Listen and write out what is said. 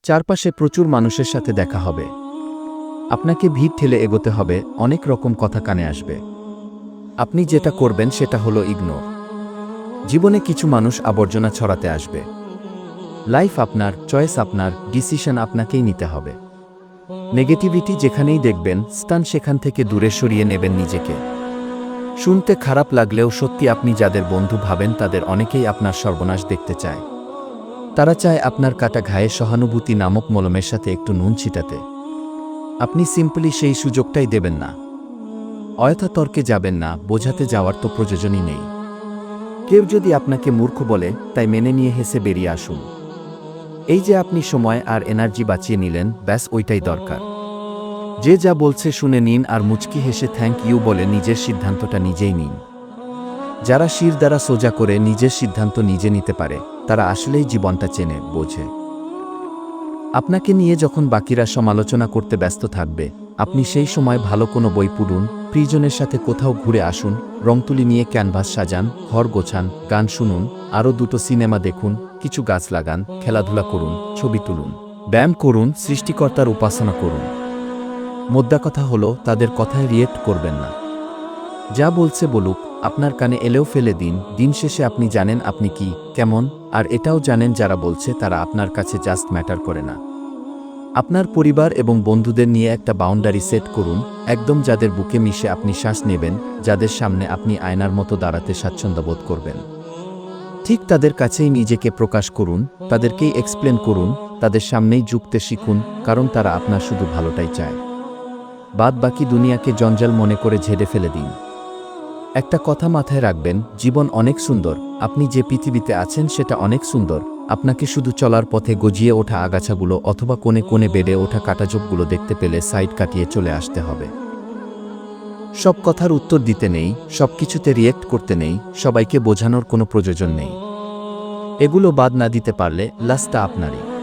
চারপাশে প্রচুর মানুষের সাথে দেখা হবে। আপনাকে ভিড় ঠেলে এগোতে হবে, অনেক রকম কথা কানে আসবে। আপনি যেটা করবেন সেটা হলো ইগনোর। জীবনে কিছু মানুষ আবর্জনা ছড়াতে আসবে। লাইফ আপনার, চয়েস আপনার, ডিসিশন আপনাকেই নিতে হবে। নেগেটিভিটি যেখানেই দেখবেন, স্টান সেখান থেকে দূরে সরিয়ে নেবেন নিজেকে। শুনতে খারাপ লাগলেও সত্যি আপনি যাদের বন্ধু ভাবেন তাদের অনেকেই আপনার সর্বনাশ দেখতে চায়। তারা চায় আপনার কাটা ঘায়ে সহানুভূতি নামক মলমের সাথে একটু নুন ছিটাতে। আপনি সিম্পলি সেই সুযোগটাই দেবেন না। অযথা তর্কে যাবেন না, বোঝাতে যাওয়ার তো প্রয়োজনই নেই। কেউ যদি আপনাকে মূর্খ বলে, তাই মেনে নিয়ে হেসে বেরিয়ে আসুন। এই যে আপনি সময় আর এনার্জি বাঁচিয়ে নিলেন, ব্যাস ওইটাই দরকার। যে যা বলছে শুনে নিন আর মুচকি হেসে থ্যাংক ইউ বলে নিজের সিদ্ধান্তটা নিজেই নিন। যারা শির দ্বারা সোজা করে নিজের সিদ্ধান্ত নিজে নিতে পারে, তারা আসলেই জীবনটা চেনে, বোঝে। আপনাকে নিয়ে যখন বাকিরা সমালোচনা করতে ব্যস্ত থাকবে, আপনি সেই সময় ভালো কোনো বই পড়ুন, প্রিয়জনের সাথে কোথাও ঘুরে আসুন, রংতুলি নিয়ে ক্যানভাস সাজান, ঘর গোছান, গান শুনুন, আরও দুটো সিনেমা দেখুন, কিছু গাছ লাগান, খেলাধুলা করুন, ছবি তুলুন, ব্যায়াম করুন, সৃষ্টিকর্তার উপাসনা করুন। মোদ্দা কথা হলো, তাদের কথায় রিয়েক্ট করবেন না। যা বলছে বলুক, আপনার কানে এলেও ফেলে দিন। দিন শেষে আপনি জানেন আপনি কি, কেমন, আর এটাও জানেন যারা বলছে তারা আপনার কাছে জাস্ট ম্যাটার করে না। আপনার পরিবার এবং বন্ধুদের নিয়ে একটা বাউন্ডারি সেট করুন, একদম যাদের বুকে মিশে আপনি শ্বাস নেবেন, যাদের সামনে আপনি আয়নার মতো দাঁড়াতে স্বাচ্ছন্দ্য বোধ করবেন। ঠিক তাদের কাছেই নিজেকে প্রকাশ করুন, তাদেরকেই এক্সপ্লেন করুন, তাদের সামনেই ঝুঁকতে শিখুন, কারণ তারা আপনার শুধু ভালোটাই চায়। বাদ বাকি দুনিয়াকে জঞ্জাল মনে করে ঝেড়ে ফেলে দিন। একটা কথা মাথায় রাখবেন, জীবন অনেক সুন্দর, আপনি যে পৃথিবীতে আছেন সেটা অনেক সুন্দর। আপনাকে শুধু চলার পথে গজিয়ে ওঠা আগাছাগুলো অথবা কোণে কোণে বেড়ে ওঠা কাঁটাঝোপগুলো দেখতে পেলে সাইড কাটিয়ে চলে আসতে হবে। সব কথার উত্তর দিতে নেই, সব কিছুতে রিয়েক্ট করতে নেই, সবাইকে বোঝানোর কোনো প্রয়োজন নেই। এগুলো বাদ না দিতে পারলে লাস্টটা আপনারই।